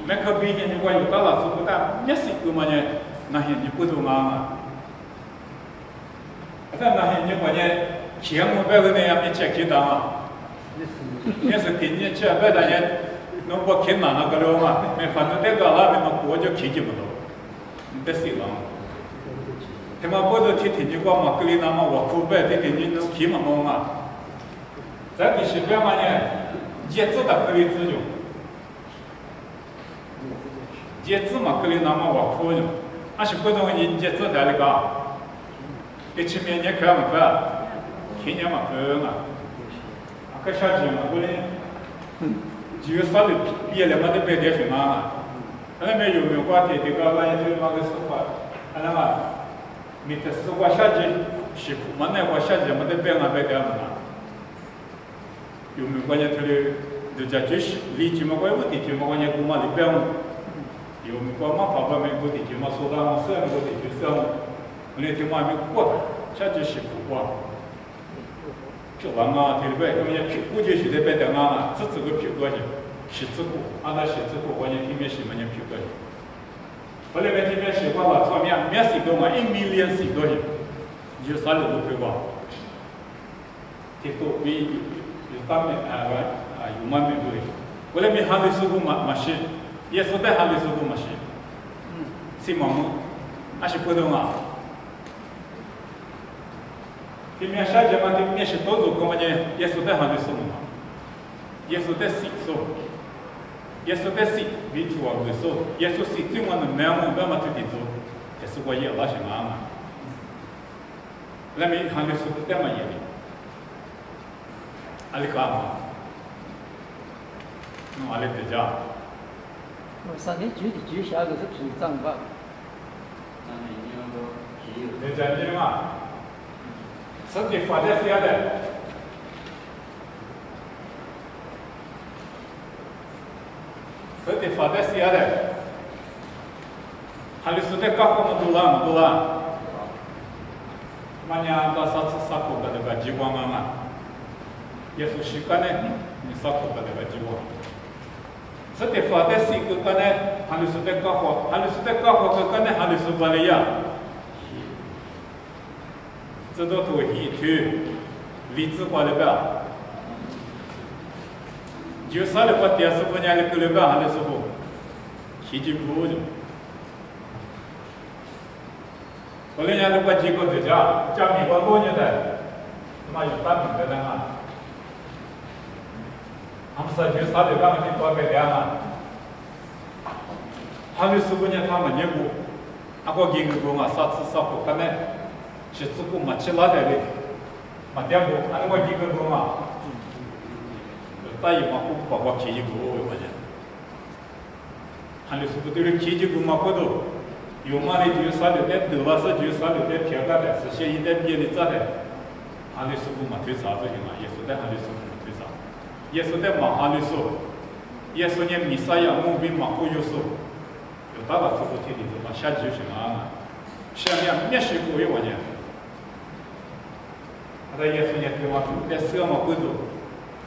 没可比你我有到了是不但没事个嘛呢，那些你不懂啊。但那些你关键钱我别个那样没钱给当啊。也是听你吃，别大家弄不听那个了嘛，没反正这个那边嘛我就听不到，你得谁了？他妈不是听你讲嘛，给你那么我苦白，听你能听嘛嘛？咱这是干嘛呢？节制的给你自由，节制嘛给你那么我苦用，俺是不懂你节制在那个，你前面你看嘛看，听见嘛看嘛。可下节嘛，我嘞，就啥的别了嘛都别点什么嘛，那边有没有话题？这个万一就那个实话，那嘛，没得实话下节辛苦嘛，那话下节嘛都别嘛别点嘛，有没有关键他的就在就是理解嘛，我也不理解嘛，关键姑妈的别嘛，有没有关嘛爸爸没不理解嘛，说到嘛，虽然不理解，虽然我那天嘛没过的，下节辛苦过。就完嘛，这里边他们也屁股就是在别的嘛，这个屁股去，洗子股，按照洗子股，我也听没洗嘛，也屁股去。后来边听没洗过嘛，上面没洗过嘛，1 million 洗过去，就啥都不会过。这都比有当面有嘛没对，后来没喊的时候嘛洗，也是在喊的时候嘛洗，洗嘛么，还是不懂啊。这面下节嘛，这面是多做个嘛呢？也是在行的什么嘛？也是在洗手，也是在洗，没做啊，没手，也是洗最晚的慢嘛自己做，这是我也老想嘛。那没行的时候在嘛也的，阿里干嘛？弄阿里在家。我上天举下个是屏障吧？在家里嘛。身体发展是要的，身体发展是要的，还有是在搞我们多啦，嘛呢到啥口的那个机关嘛，也是习惯的，你啥口的那个机关，身体发展是一个呢，还有是在搞活，还有是在搞活个呢，还有是管理呀。这都一推，理智化的吧？就啥的把电视不伢的给了干啥的时候，脾气不的。后来伢都把几个在家米光多年的，他妈有大名的人啊，他们说就啥的干的多个量啊，他的时候呢他们也不，啊个几个工啊啥吃啥不可能，是自个嘛吃拉的嘞，嘛点不，啊那个几个工啊。大姨妈不把我脾气过我讲，还是不对的脾气过嘛不多，有嘛的就啥的在得了是就啥的在偏干的，是些一点别的咋的，还是不嘛推啥子行啊？也是在还是不嘛推啥，也是在嘛还是说，也是呢米啥样目标嘛不有说，有大把这个天的嘛下就行啊，下面没水果有我讲，他也是呢对嘛在社嘛不多。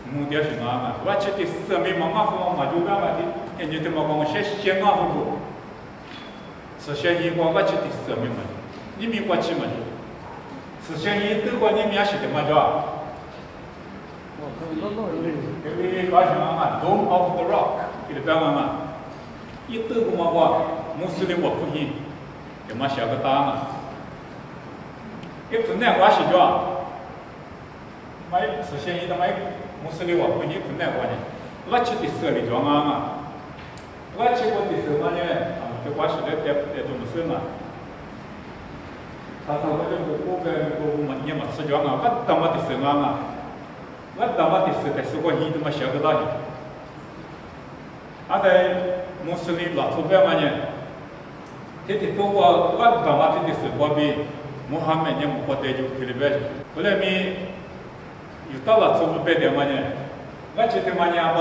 目标是哪个？我觉得生命嘛，我嘛就干嘛的？人家他妈讲我先干不过，是先一光我觉得生命嘛，你没关系嘛？是先一对过你面是的嘛？叫？这里搞什么嘛 ？Dome of the Rock， 这里干嘛？一对过嘛我，穆斯林我不信，他妈小个大嘛，一真的我是叫，买是先一的买。穆斯林话不你不难管的，我去的社里装嘛，我去过的时候嘛呢，这我是在做么事嘛？他我这个我嘛也嘛吃装啊，我当我的时候嘛，我当我的时候是我一他妈小个大的，在穆斯林拉出边嘛呢，这都我当我的时候我比穆罕默德我带就去了边去，后来咪。有到了做不白的嘛呢？我觉得嘛呢，阿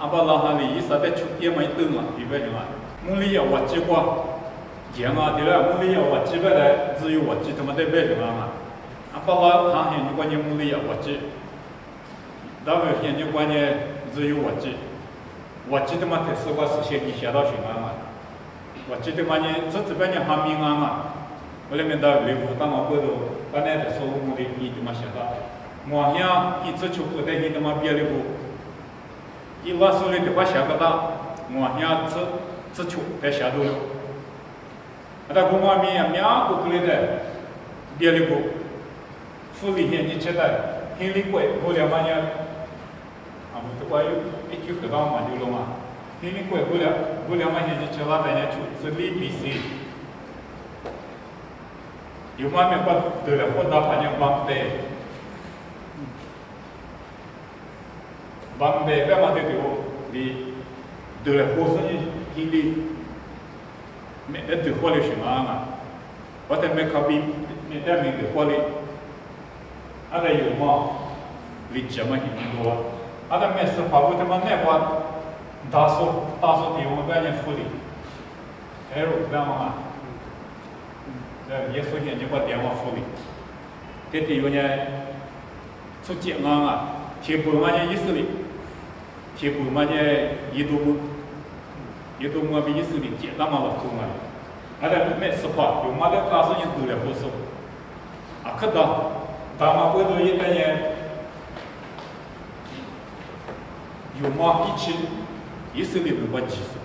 巴拉哈里伊啥的出点嘛一顿嘛，对不对嘛？木里要我几个，讲啊对了，木里要我几个的，只有我几他妈在白什么嘛？阿巴拉哈现你关键木里要我几，大卫现你关键只有我几他妈特殊我是先你写到什么嘛？我记得嘛呢，这边呢还明啊嘛，我那边到内部当我过头，本来的收入目的你他妈写到。我想一直出不得你他妈别的不，一拉手里的话下个大，我想只出在下头了。那我们面不过来的别的不，福利现你吃的，很厉贵，过了嘛呢，我这块有一句河道嘛就了嘛，很厉贵过了嘛现你吃了咱家出是利比西，有嘛面把得了我打反正帮的。bằng bề cái mà tiêu thì từ là hồ sơ như đi mẹ đã từ khoa lịch sử mà có thể mẹ copy mẹ đã mình từ khoa lịch ở đây有嘛lịch sử mà hiện多ở đây mẹ sẽ bảo vệ mà mẹ qua đa số thì我们不要念福利还有这样嘛耶稣现在把电话福利这地方呢出境啊铁布嘛呢以色列铁布嘛呢伊都么比以色列简单嘛了出嘛啊但没实话有嘛的大事情都来不说啊可到大嘛不都一个呢有嘛一起以色列都把技术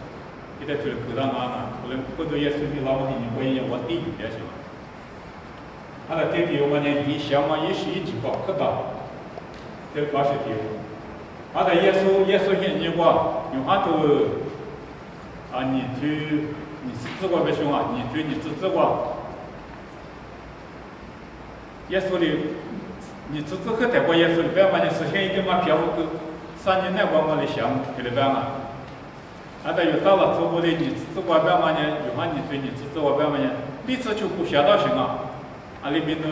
现在就是各大嘛后来不都也是你老百姓我也我地也行啊那这地方呢一想嘛也是一直搞可到这搞是地方啊，但耶稣现你话，用阿头啊，你是自我别凶啊，你自我，耶稣的，你自和泰国耶稣的，不要嘛你实现一点嘛票务3年内光嘛的项目给了办嘛，啊，但有到了中国的你自我不要嘛呢，用啊你自我不要嘛呢，彼此就不下到行啊，啊里面都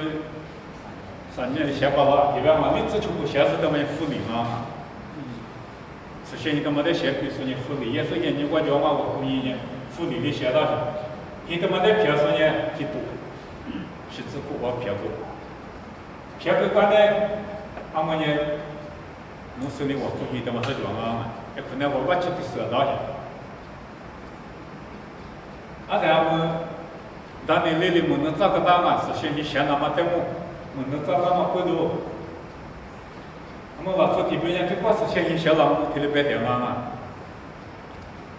3年的下巴了，一般嘛，彼此就不下是他们福利嘛。现在他妈的写比如说福利，也是人家国家嘛，我故意呢，福利的写到上，你他妈的票数呢，挺多，是只不过票购关呢，俺们呢，穆斯林我故意他妈是装啊，也可能我去的舍到去，啊，咱们当年来的我能找个档案，是现在想那么的么能找那么回头。那么老早地边人对我实现影响了，提了白点嘛。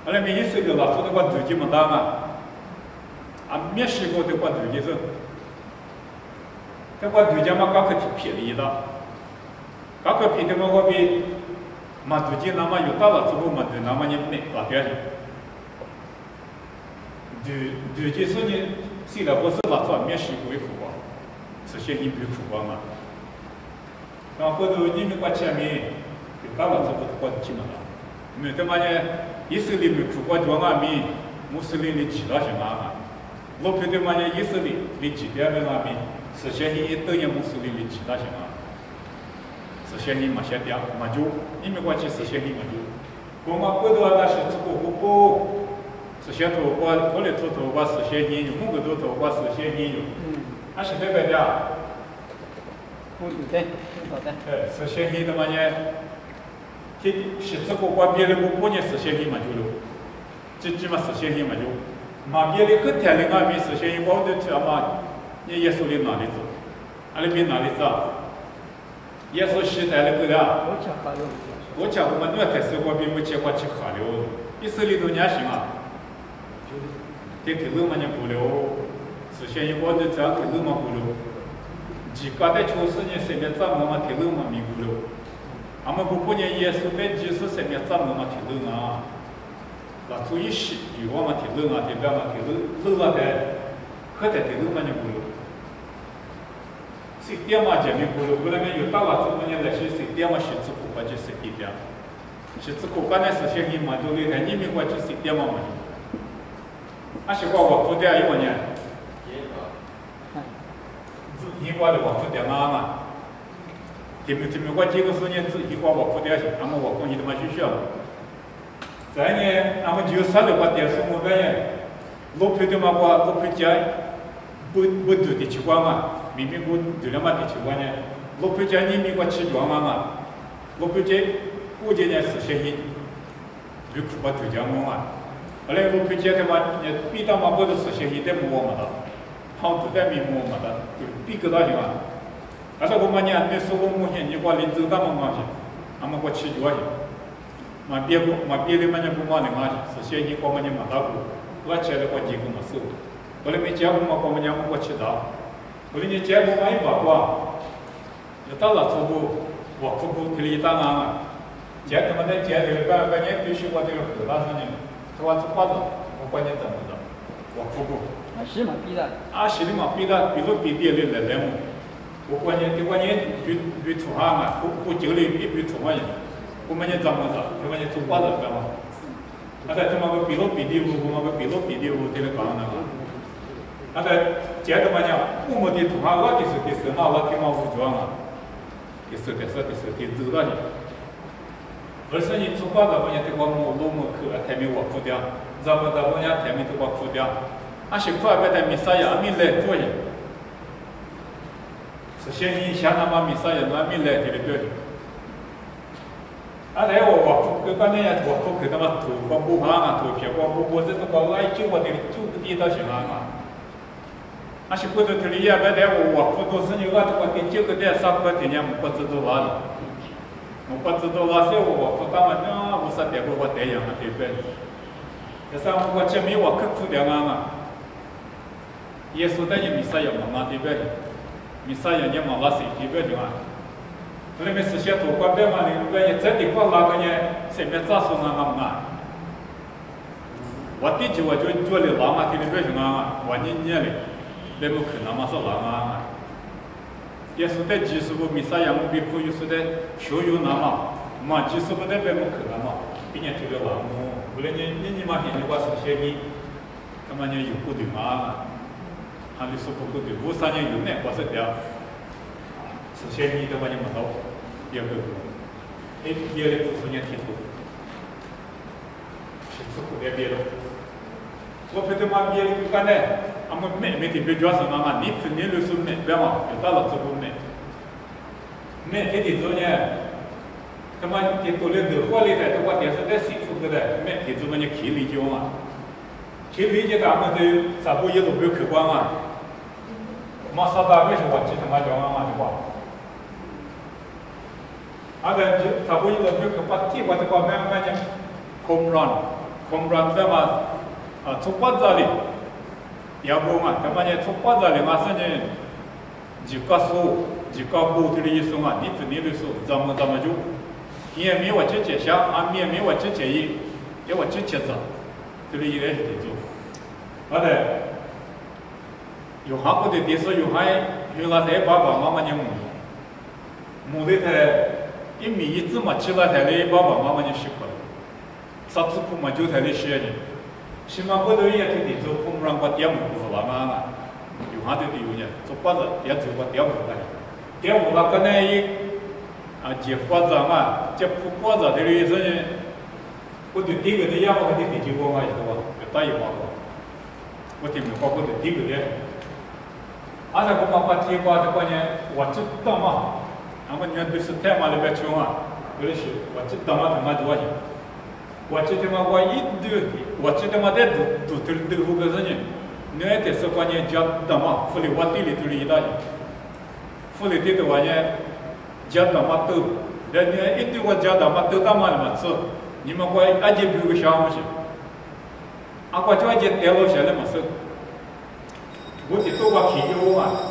后来没意识到老早的我自己没打嘛，没试过的我自己是，但我自己嘛搞个皮的的，搞个皮的嘛我比嘛自己那么有大了之后嘛，那么也没搞掉。自己说你虽然不是老早没试过一苦光，实现一笔苦光嘛。然后后头你们国前面有大了之后我自己嘛了，没得嘛呢。以色列没苦过叫俺们穆斯林的其他什么嘛？我觉得嘛呢，以色列的几点的俺们实现一等于穆斯林的其他什么？实现一嘛些点嘛就，你们过去实现一嘛就，我们过头那是这个不实现头我来头我实现一有，某个头我实现一有，还是对不对的？不对，好的。实现一的嘛呢？是这个我别的不年实现一嘛就了，这起码实现一嘛就，嘛别的个天的俺没实现一，我就知道嘛，你耶稣的哪里走，俺那边哪里走？耶稣时代的个了，我讲我们那台时我并没见过去下流，以色列都年行啊，这头路嘛就不了，实现一我就知道头路嘛不了，几个的确实呢，身边长我嘛头路嘛没不了。俺们不过年耶稣在基础上面怎么嘛提论啊？那注意些，有我们提论啊，对吧嘛？提论论了的，可得提论嘛就不了。谁点嘛前面不了，不然有大话怎么呢？那些谁点嘛写字苦或者谁点，写字苦刚才是些你嘛都来的，你们或者谁点嘛嘛？俺是我不点一个呢？你我的我不点嘛？听没我几个时间自己花我不掉钱，俺们我工钱他妈需要。再呢，俺们就啥的话电视我感觉，老皮的嘛我老皮家不住的去管嘛，明明我住了嘛的去管呢，老皮家你明我起床嘛，老皮家过几年是些人，就苦把头家我嘛，后来老皮家的嘛，比到嘛不都是些人的摸嘛的，好多在没摸嘛的，就比个到去嘛。但是我们呢，那时候目前你话临走他们嘛去，俺们过去就去，嘛别的嘛呢不嘛的嘛去，是些你我们呢嘛打过，我吃的过几个嘛收，后来没结果嘛，我们呢过去打，后来你结果嘛一把过，就到了之后，我苦苦提了一大案嘛，结他妈的结的半年必须我这个后大上呢，说我做瓜子，我关键怎么着，我苦苦。是嘛逼的。是的嘛逼的，比如比别的来么？我关键对土哈嘛，我酒里比土嘛人，我们也怎么着，我们也做瓜子干嘛？他在他妈个比罗比的我们个比罗比的我这个讲的嘛，他在接着嘛讲，我们的土哈我的是嘛，我听嘛武装啊，的是走到去，而且你做瓜子嘛，也得我们老么去啊，台面我苦掉，怎么样台面都我苦掉，俺媳妇还在没啥呀，没来做人。是先你想他妈米啥人那没来这个表现，来我刚才也我给他妈头发不胖啊，头皮我这个我爱就我这个就个地道行啊，是过头头里也不来我不多是你我给9个点3块钱我不知道哪里，我不知道哪些我不干嘛呢？我啥点我这样啊对不对？这上我前面我可苦点啊，耶稣的米啥人嘛对不对？米啥人家嘛拉谁对不对嘛？后来没实现土关边嘛，那个也这地方那个呢，上面咋说嘛？我第几我就做了拉嘛，对不对嘛？我年嘞，那么可能嘛是拉嘛。也是在技术部米啥样，我比可以说在学有那嘛技术部那边么可能嘛，毕竟这个拉么，后来你嘛现在我实现你，他妈呢有不对嘛？还是说不够对，53年有呢，我是掉，实现你的话就没到，别个，别的50年提出，是苦的别的，我觉得嘛别的干呢，俺们没的别主要是嘛，你就是没，别嘛，有到了之后没这的时候呢，他妈的多了的活来的，我电视在幸福的，没的时候呢可以理解嘛。去理解他们的啥不也都不客观嘛？嘛啥大为什么我记得嘛讲嘛的话？ ada sabu itu lebih kepada tiba tiba memang home run sama cepat sekali. Ya bukan, namanya cepat sekali maksudnya jika bu terlihat semua, ni terlihat zaman juga. Ia没有直接想，也没有直接一，要我直接做，terlihat itu. Ada有好的地方有那些爸爸妈妈的母的他1米1这么起来他的爸爸妈妈就习惯了，啥子不嘛就他的学的，起码不都也对地做不让我点不了嘛，有好的地方呢，做包子也做我点不了，点不了可能一结包子嘛，结不包子的意思呢，我对第一个的要我的地就我嘛知道吧，就答应我。我听没包括的第一个的，俺那个妈妈听过的关键，我知道嘛，俺们原来是太妈那边去嘛，有的是我知道嘛，他妈多少钱？我知道嘛，我知道嘛，在都副个人呢，你那得是关键叫的嘛，福利我地里头里一大钱，福利地头关键叫的嘛都，人家一对我叫的嘛都他妈的嘛吃，你们关俺这比个项目去。阿爸就一掉落下来嘛是，我这都我起掉嘛，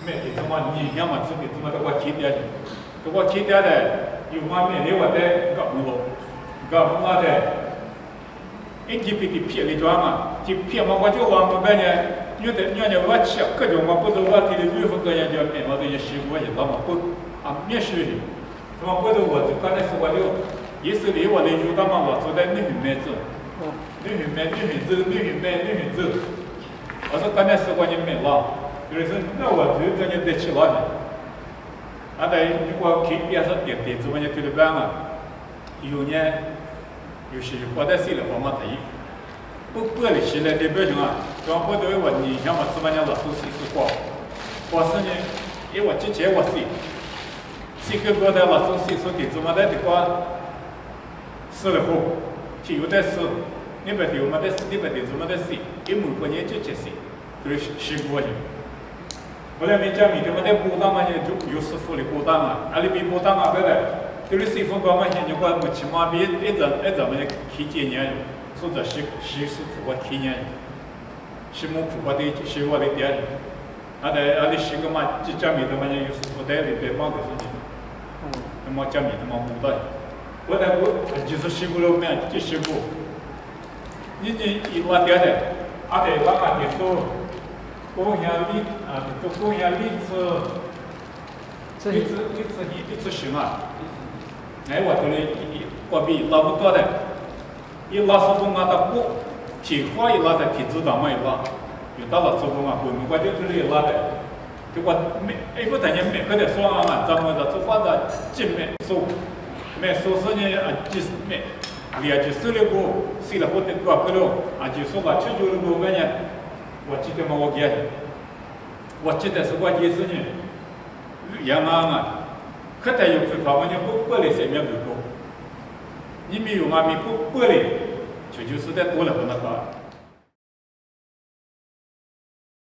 没得怎么你要么自己怎么都我起掉去，都我起掉的，有嘛没的我的搞不嘛的，一几笔的撇里装嘛，就撇嘛我就往那边呢，有的我吃各种嘛不都我提的绿色个人叫面嘛都也习惯了嘛不面试的，他妈不都我就刚才说我就，意思里我的有他妈我坐在那里面子。女子，我说刚才是关键没了，就是那我就这样得起来的。啊，对，如果去边上点点子，我就对了办嘛。有年有时或者是了我嘛thấy，不了起来的不行啊，刚不对我你像我这么样老师是过，我是呢，因为我之前我是个个的老师说点子嘛的话，是了后，就有的是。你不丢嘛的事，你不丢什么的事，一门关键就这些，就是习惯的。后来没讲米的嘛，那补档嘛，就有师傅的补档嘛，阿里比补档啊，对不对？就是师傅帮嘛，现在我起码比一阵嘛起几年，或者师傅我起年，师母傅我的师傅的店，阿里师个嘛，就讲米的嘛，有师傅带的带帮的事情，那么讲米的嘛补档，我在就是师傅了没，就师傅。你一万点的，阿得把阿的都公园里都公园里一次行啊！哎，我这里我比拉不多的，一拉是不拿的不，提花一拉的提子当嘛一拉，有到了做工啊，我就这里拉的，就我不等于每个的说嘛，咱们的做法的进没收是呢就是没。Lihat justru lego sila hotel gua kalau justru baca juru gua banyak wajib dia mau dia wajib dia sebuah jesunya yang mana kata yang pertama boleh saya ambil ni mi yang kami boleh jujur sudah tolah pun tak